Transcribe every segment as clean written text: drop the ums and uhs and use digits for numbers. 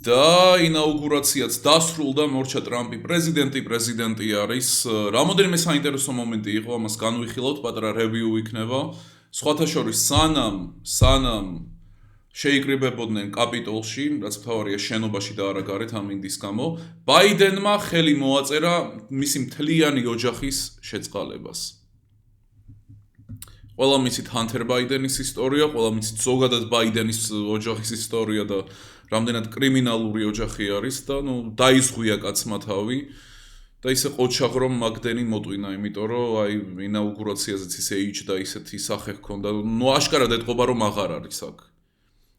და ინაუგურაციაც დასრულდა, მორჩა ტრამპი პრეზიდენტი არის. რამოდენიმე საინტერესო მომენტი იყო, ამას განვიხილავთ, პატარა რევიუ იქნება. სხვათა შორის სანამ შეიკრიბებოდნენ კაპიტოლში, რაც მთავარია შენობაში და არა გარეთ ამინდის გამო, ბაიდენმა ხელი მოაწერა მისი მთლიანი ოჯახის შეწყალებას. ყველა მიცით ჰანთერ ბაიდენის ისტორია, ყველა მიცით ზოგადად ბაიდენის ოჯახის ისტორია და რამდენად კრიმინალური ოჯახი არის და დაიზღვია კაცმა თავი და ისე ყოჩაღ რომ მაგდენი მოტვინა, იმიტომ რომ აი ინაუგურაციაზეც ისე იჯდა, ისეთი სახე ჰქონდა, აშკარად ეთყობა რომ აღარ არის აქ.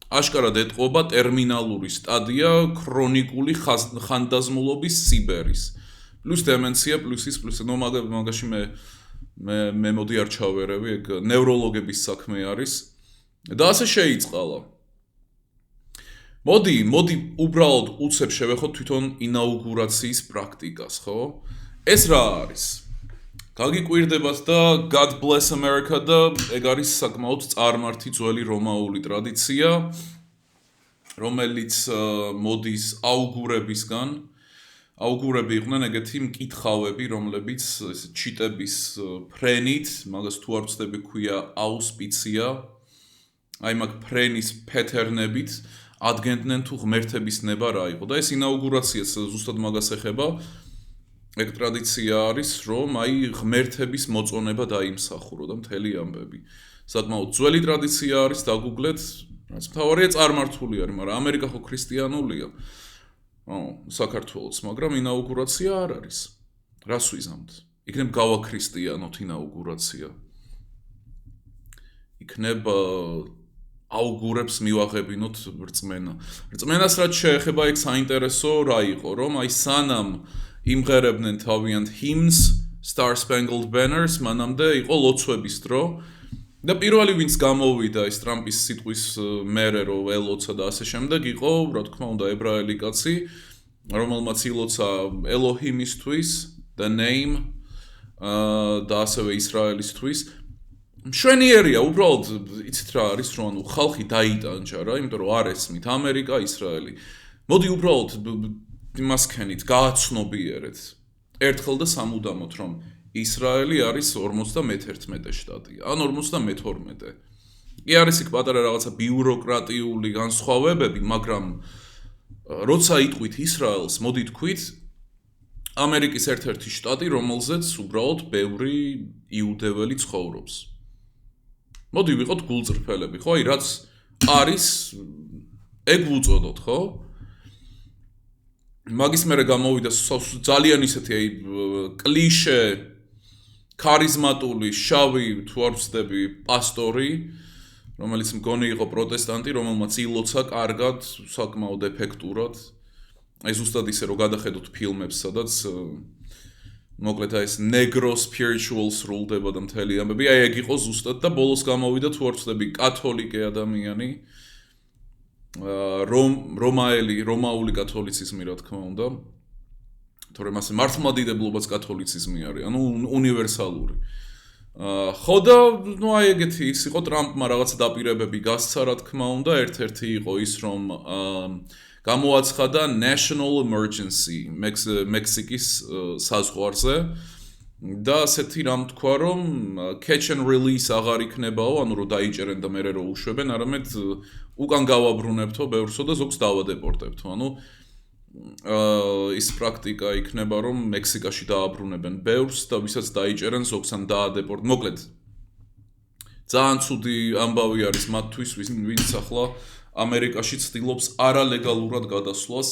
აშკარად ეთყობა ტერმინალური სტადია ქრონიკული ხანდაზმულობის სიბერის. პლუს დემენცია, პლუს მაგაში მე მოდი არ ჩავერევი, ეგ ნევროლოგების საქმე არის და ასე შეიწყალა. მოდი უბრალოდ უცებ შევეხოთ თვითონ ინაუგურაციის პრაქტიკას, ხო? ეს რა არის? გაგიკვირდებათ და God bless America და ეგ არის საკმაოდ წარმართი ძველი რომაული ტრადიცია, რომელიც მოდის აუგურებისგან. აუგურები იყვნენ ეგეთი მკითხავები, რომლებიც ჩიტების ფრენით, მაგას თუ არ ვცდები ქვია აუსპიცია, აი მაგ ფრენის პეთერნებით ადგენდნენ თუ ღმერთების ნება რა იყო და ეს ინაუგურაციაც ზუსტად მაგას ეხება. ეგ ტრადიცია არის, რომ აი ღმერთების მოწონება დაიმსახურო და მთელი ამბები. საკმაოდ ძველი ტრადიცია არის, დაგუგლეთ, რაც მთავარია წარმართული არის, მაგრამ ამერიკა ხო ქრისტიანულია. საქართველოს, მაგრამ ინაუგურაცია არ არის. რას ვიზამთ? იქნებ გავაქრისტიანოთ ინაუგურაცია. იქნებ აუგურებს მივაღებინოთ რწმენა. რწმენას რაც შეეხება ეგ საინტერესო რა იყო, რომ აი სანამ იმღერებდნენ თავიანთ hymns, Star Spangled Banners, მანამდე იყო ლოცვების დრო. და პირველი ვინც გამოვიდა ეს ტრამპის სიტყვის მერე რომ ელოცა და ასე შემდეგ იყო, რა თქმა უნდა, ებრაელი კაცი, რომელმაც ილოცა ელოჰიმისთვის, the name და ასევე ისრაელისთვის. მშვენიერია, უბრალოდ იცით რა არის, რომ ანუ ხალხი დაიტანჯა რა, იმიტომ რომ არ ესმით ამერიკა, ისრაელი. მოდი უბრალოდ იმას ქენით, გააცნობიერეთ. ერთხელ და სამუდამოდ რომ ისრაელი არის 51 შტატი, ან 52. კი არის იქ პატარა რაღაცა ბიუროკრატიული განსხვავებები, მაგრამ როცა იტყვით ისრაელს, მოდი თქვით ამერიკის ერთ-ერთი შტატი, რომელზეც უბრალოდ ბევრი იუდეველი ცხოვრობს. მოდი ვიყოთ გულწრფელები, ხო? აი რაც არის, ეგ ვუწოდოთ, ხო? მაგის მერე გამოვიდა ძალიან ისეთი აი კლიშე ქარიზმატული შავი თუ არ ვცდები პასტორი, რომელიც მგონი იყო პროტესტანტი, რომელმაც ილოცა კარგად, საკმაოდ ეფექტურად. აი ზუსტად ისე რომ გადახედოთ ფილმებს, სადაც მოკლედ აი ეს negro spiritual სრულდება და მთელი ამბები, აი ეგ იყო ზუსტად და ბოლოს გამოვიდა თუ არ ვცდები კათოლიკე ადამიანი, რომაული კათოლიციზმი რა თქმა უნდა. თორემ ასე მართლმადიდებლობაც კათოლიციზმი არის, ანუ უნივერსალური. ხო და აი ეგეთი ის იყო ტრამპმა რაღაცა დაპირებები გასცა რა თქმა უნდა, ერთ-ერთი იყო ის რომ გამოაცხადა national emergency მექსიკის საზღვარზე და ასეთი რამ თქვა რომ catch and release აღარ იქნებაო, ანუ რომ დაიჭერენ და მერე რომ უშვებენ, არამედ უკან გავაბრუნებთო ბევრსო და ზოგს დავადეპორტებთო, ანუ ის პრაქტიკა იქნება რომ მექსიკაში დააბრუნებენ ბევრს და ვისაც დაიჭერენ ზოგს ან დაადეპორტ. მოკლედ ძალიან ცუდი ამბავი არის მათთვის, ვინც ახლა ამერიკაში ცდილობს არალეგალურად გადასვლას.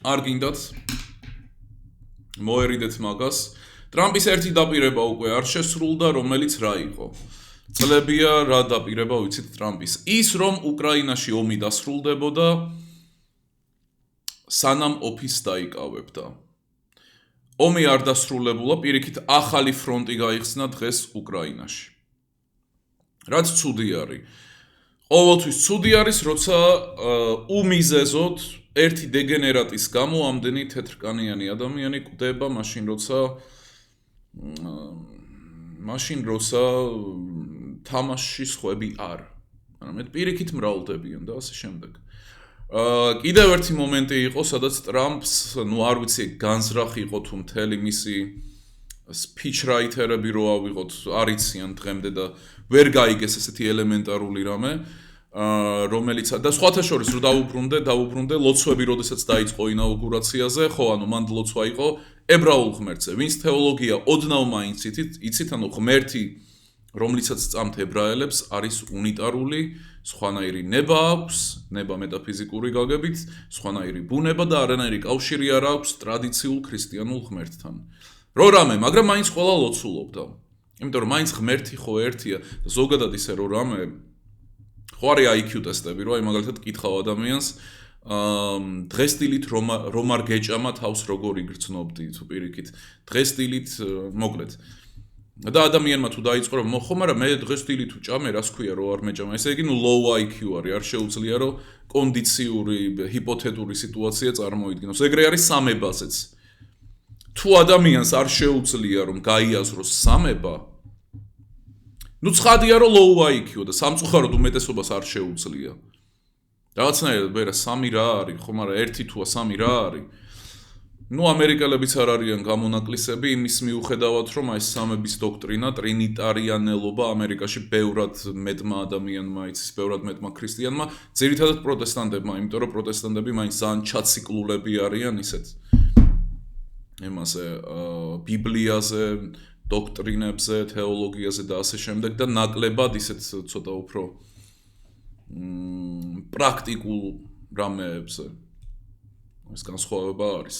არ გინდათ მოერიდეთ მაგას. ტრამპის ერთი დაპირება უკვე არ შესრულდა, რომელიც რა იყო? წლებია რა დაპირება ვიცით ტრამპის? ის რომ უკრაინაში ომი დასრულდებოდა სანამ ოფისს დაიკავებდა. ომი არ დასრულებულა, პირიქით ახალი ფრონტი გაიხსნა დღეს უკრაინაში. რაც ცუდი არის. ყოველთვის ცუდი არის, როცა უმიზეზოდ ერთი დეგენერატის გამო ამდენი თეთრკანიანი ადამიანი კვდება, მაშინ როცა თამაშში სხვები არ. არამედ პირიქით მრავლდებიან და ასე შემდეგ. კიდევ ერთი მომენტი იყო, სადაც ტრამპს, არ ვიცი, განზრახი იყო თუ მთელი მისი speechwriter-ები რო ავიღოთ, არიციან დღემდე და ვერ გაიგეს ესეთი ელემენტარული რამე, რომელიც და სხვათა შორის რო დაუბრუნდე ლოცვები, როდესაც დაიწყო ინაუგურაციაზე, ხო, მან ლოცვა იყო ებრაულ ღმერთზე, ვინც თეოლოგია ოდნავ მაინც იცით, ღმერთი, რომლიცაც წამთ ებრაელებს, არის უნიტარული, სხვანაირი ნება აქვს, ნება მეტაფიზიკური გაგებით, სხვანაირი ბუნება და არანაირი კავშირი არ აქვს ტრადიციულ ქრისტიანულ ღმერთთან. რო რამე, მაგრამ მაინც ყველა ლოცულობდა. იმიტომ რომ მაინც ღმერთი ხო ერთია და ზოგადად ისე რო რამე ხო არის IQ ტესტები, რო მაგალითად კითხავ ადამიანს, დღესდილით რომ არ გეჭამა თავს როგორ იგრძნობდი თუ პირიქით. დღესდილით მოკლედ და ადამიანმა თუ დაიწყო რომ ხო, მაგრამ მე დღესდღეობით თუ ჭამე, რას ქვია რო არ მეჭამა. ესე იგი, low IQ არის, არ შეუძლია რომ კონდიციური, ჰიპოთეტური სიტუაცია წარმოიდგინოს. ეგრე არის სამებაზეც. თუ ადამიანს არ შეუძლია რომ გაიაზროს სამება, ცხადია რომ low IQ და სამწუხაროდ უმეტესობას არ შეუძლია. რაღაცნაირად ვერა სამი რა არის, ხო, მაგრამ ერთი თუა სამი რა არის. ამერიკელებიც არ არიან გამონაკლისები იმის მიუხედავად, რომ ეს სამების დოქტრინა, ტრინიტარიანელობა ამერიკაში ბევრად მეტმა ადამიანმა იცის, ბევრად მეტმა ქრისტიანმა, ძირითადად პროტესტანტებმა, იმიტომ რომ პროტესტანტები მაინც ძალიან ჩაციკლულები არიან ისეთ ბიბლიაზე, დოქტრინებზე, თეოლოგიაზე და ასე შემდეგ და ნაკლებად ისეთ ცოტა უფრო პრაქტიკულ რამეებზე. ეს განსხვავება არის.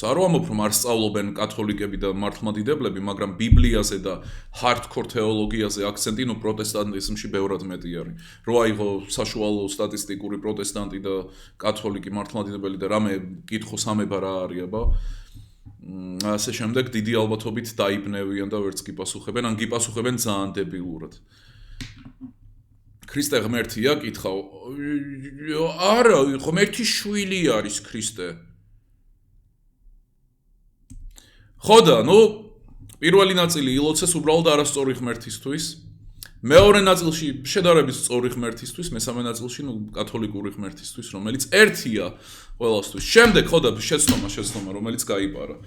არ ვამბობ, რომ არ სწავლობენ კათოლიკები და მართლმადიდებლები, მაგრამ ბიბლიაზე და hardcore თეოლოგიაზე აქცენტი პროტესტანტიზმში ბევრად მეტი არის. რო აიღო საშუალო სტატისტიკური პროტესტანტი და კათოლიკი მართლმადიდებელი და რამე კითხო სამება რა არის, აბა. ასე შემდეგ დიდი ალბათობით დაიბნევიან და ვერც კი პასუხებენ, ან გიპასუხებენ ძალიან დებილურად. ქრისტე ღმერთია, კითხავ. არა, ღმერთი შვილი არის ქრისტე. ხო და, პირველი ნაწილი ილოცეს უბრალოდ არასწორი ღმერთისთვის. მეორე ნაწილში შედარებით სწორი ღმერთისთვის, მესამე ნაწილში კათოლიკური ღმერთისთვის, რომელიც ერთია ყველასთვის. შემდეგ ხო და შეცდომა, რომელიც გაიპარა.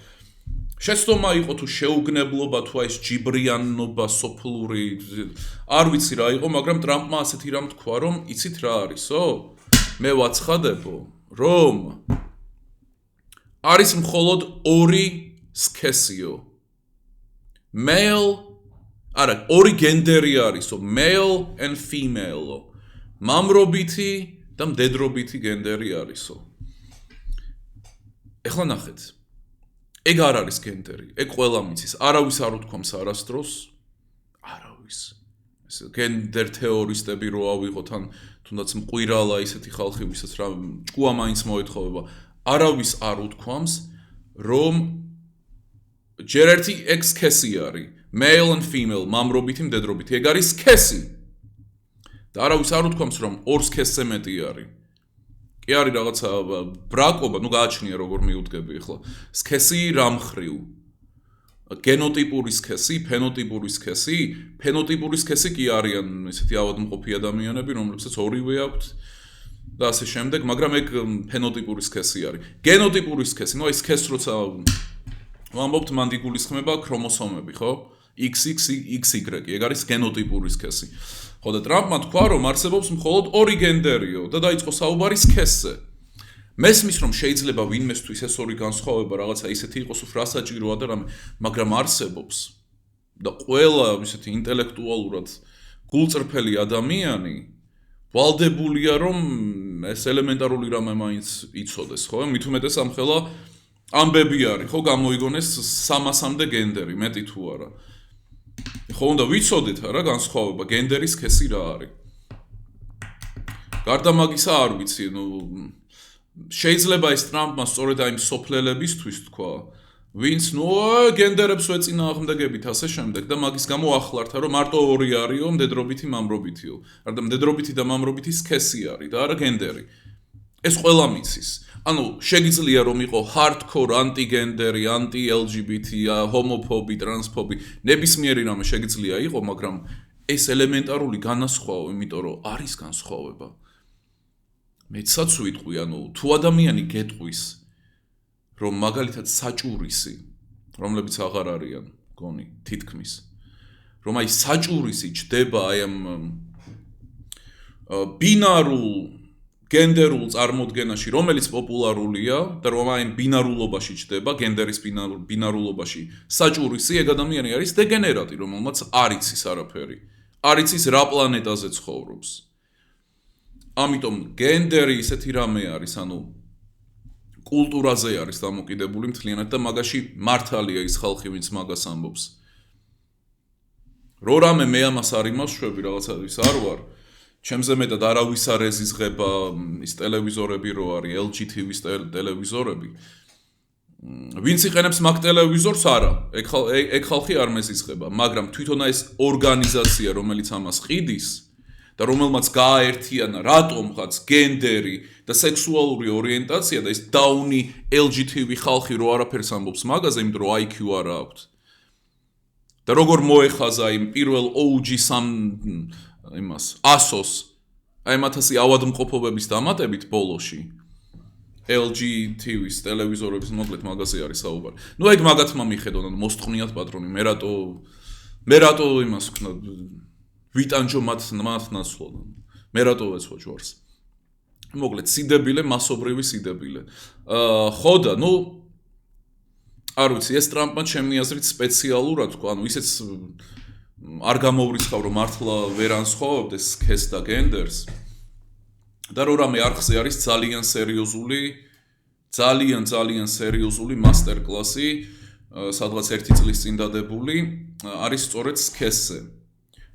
შეცდომა იყო თუ შეუგნებლობა თუ ეს ჯიბრიანობა სოფლური არ ვიცი რა იყო, მაგრამ ტრამპმა ასეთი რამ თქვა, რომ იცით რა არისო? მე ვაცხადებო, რომ არის მხოლოდ ორი სქესიო. ორი გენდერი არისო, male and female. მამრობითი და მდედრობითი გენდერი არისო. ეხლა ნახეთ. ეგ არ არის გენდერი, ეგ ყველა მიცის, არავის არ უთქვამს არასდროს, არავის. ეს გენდერ თეორისტები რო ავიღოთ, ან თუნდაც მყირალა ისეთი ხალხი, ვისაც რა ჭკუა მაინც მოეთხოვება, არავის არ უთქვამს, რომ ჯერ ერთი ეგ სქესი არის, male and female, მამრობითი, მდედრობითი, ეგ არის სქესი. და არავის არ უთქვამს, რომ ორ სქესზე მეტი არის. კი არის რაღაცა ბრაკობა, გააჩნია როგორ მიუდგები ახლა. სქესი რამხრივ. გენოტიპური სქესი, ფენოტიპური სქესი, ფენოტიპური სქესი კი არიან ესეთი ავადმყოფი ადამიანები, რომლებსაც ორივე აქვთ და ასე შემდეგ, მაგრამ ეგ ფენოტიპური სქესი არის. გენოტიპური სქესი, აი სქესს როცა ვამბობთ, მან იგულისხმება ქრომოსომები, ხო? XXY, ეგ არის გენოტიპური სქესი. ხო და ტრამპმა თქვა, რომ არსებობს მხოლოდ ორი გენდერიო და დაიწყო საუბარი სქესზე. მესმის, რომ შეიძლება ვინმესთვის ეს ორი განსხვავება რაღაცა ისეთი იყოს უფრო საჭიროა და რამე, მაგრამ არსებობს. და ყველა ისეთი ინტელექტუალურად გულწრფელი ადამიანი ვალდებულია, რომ ეს ელემენტარული რამე მაინც იცოდეს, ხო? მით უმეტეს ამხელა ამბები არის, ხო, გამოიგონეს 300-მდე გენდერი, მეტი თუ არა. ხო, უნდა ვიცოდეთ რა განსხვავება, გენდერის სქესი რა არის. გარდა მაგისა არ ვიცი, შეიძლება ეს ტრამპმა სწორედ აი სოფლელებისთვის თქვა, ვინც გენდერებს ვეწინააღმდეგებით ასე შემდეგ და მაგის გამო ახლართა, რომ მარტო ორი არისო, მდედრობითი, მამრობითიო. არა და მდედრობითი და მამრობითი სქესი არის და არა გენდერი. ეს ყველა მიცის. ანუ შეგიძლია რომ იყო hardcore anti-gender, anti-LGBT, homophobi, transphobi, ნებისმიერი რამე შეგიძლია იყო, მაგრამ ეს ელემენტარული განასხვავება, იმიტომ რომ არის განსხვავება. მეცაც ვიტყვი, ანუ თუ ადამიანი გეტყვის, რომ მაგალითად საჭურისი, რომლებიც აღარ არიან, გონი, თითქმის, რომ აი საჭურისი ჩდება აი ამ ბინარულ გენდერულ წარმოდგენაში, რომელიც პოპულარულია და რომ აი ბინარულობაში ჩდება, გენდერის ბინარულობაში, საჭურისი ეგ ადამიანი არის დეგენერატი, რომელმაც არ იცის არაფერი. არ იცის რა პლანეტაზე ცხოვრობს. ამიტომ გენდერი ისეთი რამე არის, ანუ კულტურაზე არის დამოკიდებული მთლიანად და მაგაში მართალია ის ხალხი, ვინც მაგას ამბობს. რო რამე მე ამას არ იმავშვები რაღაცათვის არ ვარ, ჩემზე მეტად არავის არ ეზიზღება ის ტელევიზორები რო არის, LG TV-ის ტელევიზორები. ვინც იყენებს მაგ ტელევიზორს არა, ეგ ხალხი არ მეზიზღება, მაგრამ თვითონ ეს ორგანიზაცია, რომელიც ამას ყიდის და რომელმაც გააერთიანა რატომღაც გენდერი და სექსუალური ორიენტაცია და ეს დაუნი LG TV ხალხი რო არაფერს ამბობს მაგაზე, იმიტომ რომ IQ არ აქვთ. და როგორ მოეხაზა იმ პირველ OG იმას ASOS აი 1000 ავადმყოფობების დამატებით ბოლოში LG TV-ის ტელევიზორების მოკლედ მაგაზე არის საუბარი. ნუ ეგ მაგათმა მიხედონ, ანუ მოსტყნიათ პატრონი, მე რატო იმას ვქნა ვიტანჯო მათ ნაცვლად. მე რატო ვეცვა ჯვარს. მოკლედ სიდებილე, მასობრივი სიდებილე. ხო და ნუ არ ვიცი, ეს ტრამპმა ჩემი აზრით სპეციალურად თქვა, ანუ ისეც არ გამოვრიცხავ რომ მართლა ვერ ანსხვავებდეს სქესს და გენდერს. და რო რამე არხზე არის ძალიან სერიოზული მასტერკლასი, სადღაც 1 წლის წინ დადებული, არის სწორედ სქესზე.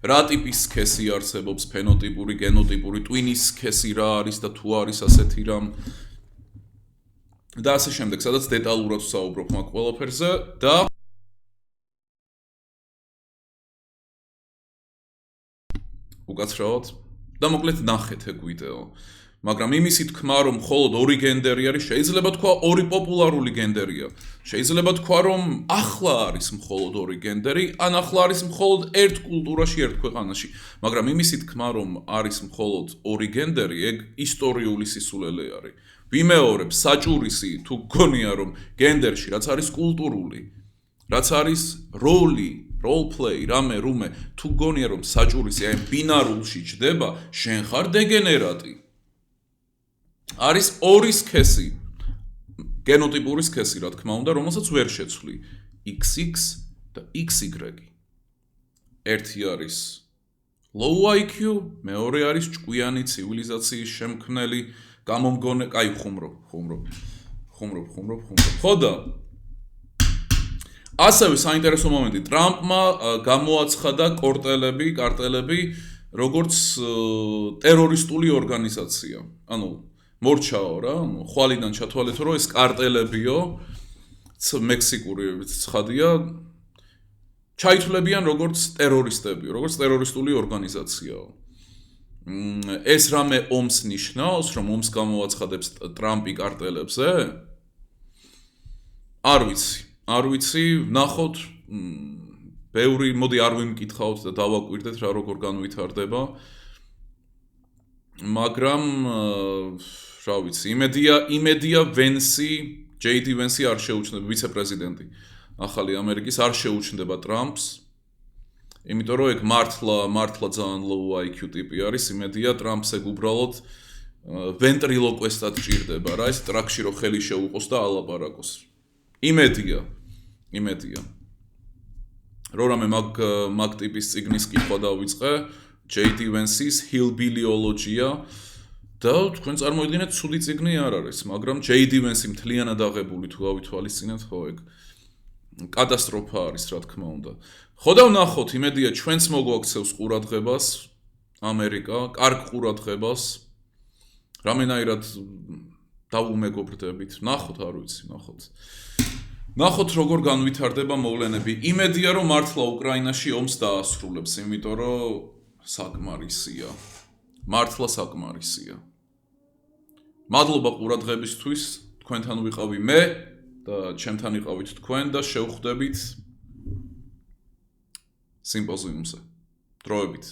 რა ტიპის სქესი არსებობს, ფენოტიპური, გენოტიპური, ტვინის სქესი რა არის და თუ არის ასეთი რამ და ასე შემდეგ, სადაც დეტალურად ვსაუბრობ მაგ ყველაფერზე და უკაცრავად და მოკლედ ნახეთ ეგ ვიდეო. მაგრამ იმისი თქმა რომ მხოლოდ ორი გენდერი არის, შეიძლება თქვა ორი პოპულარული გენდერია. შეიძლება თქვა რომ ახლა არის მხოლოდ ორი გენდერი, ან ახლა არის მხოლოდ ერთ კულტურაში, ერთ ქვეყანაში. მაგრამ იმისი თქმა რომ არის მხოლოდ ორი გენდერი, ეგ ისტორიული სისულელე არის. ვიმეორებ, საჭურისი თუ გგონია რომ გენდერში რაც არის კულტურული, რაც არის როლი, roleplay, რამე, რუმე, თუ გონია რომ საჭურისი აი ბინარულში ჩდება, შენ ხარ დეგენერატი. არის ორი სქესი, გენოტიპური სქესი, რა თქმა უნდა, რომელსაც ვერ შეცვლი, XX და XY. ერთი არის low IQ, მეორე არის ჭკვიანი ცივილიზაციის შემქმნელი, გამომგონე, კაი ხუმრობ. ხო და ასევე საინტერესო მომენტი, ტრამპმა გამოაცხადა კარტელები, როგორც ტერორისტული ორგანიზაცია. ანუ მორჩაო რა, ხვალიდან ჩათვალეთ რომ ეს კარტელებიო, მექსიკური ცხადია, ჩაითვლებიან როგორც ტერორისტებიო, როგორც ტერორისტული ორგანიზაციაო. ეს რამე ომს ნიშნავს, რომ ომს გამოაცხადებს ტრამპი კარტელებზე? არ ვიცი, ნახოთ, ბევრი, მოდი არ ვიმკითხავთ და დავაკვირდეთ რა როგორ განვითარდება. მაგრამ რა ვიცი, იმედია ვენსი, JD ვენსი არ შეუჩნდება, ვიცე-პრეზიდენტი ახალი ამერიკის არ შეუჩნდება ტრამპს. იმიტომ რომ ეგ მართლა ძალიან low IQ ტიპი არის, იმედია ტრამპს ეგ უბრალოდ ვენტრილოკვესტად ჭირდება რა, ეს ტრაქში რო ხელი შეუყოს და ალაპარაკოს. იმედია. რო რამე მაგ ტიპის წიგნის კითხვა დავიწყე, JD Vance-ის Hillbillyology-ა და თქვენ წარმოიდგინეთ, ცუდი წიგნი არ არის, მაგრამ JD Vance-ი მთლიანად აღებული თუ გავითვალისწინეთ, ხო ეგ კატასტროფა არის, რა თქმა უნდა. ხო და ვნახოთ, იმედია ჩვენც მოგვაქცევს ყურადღებას ამერიკა, კარგ ყურადღებას. რამენაირად დავუმეგობრდებით. ნახოთ, არ ვიცი, ნახოთ. ნახოთ როგორ განვითარდება მოვლენები. იმედია რომ მართლა უკრაინაში ომს დაასრულებს, იმიტომ რომ საკმარისია. მართლა საკმარისია. მადლობა ყურადღებისთვის. თქვენთან ვიყავი მე და ჩემთან იყავით თქვენ და შევხვდებით სიმპოზიუმზე. დროებით.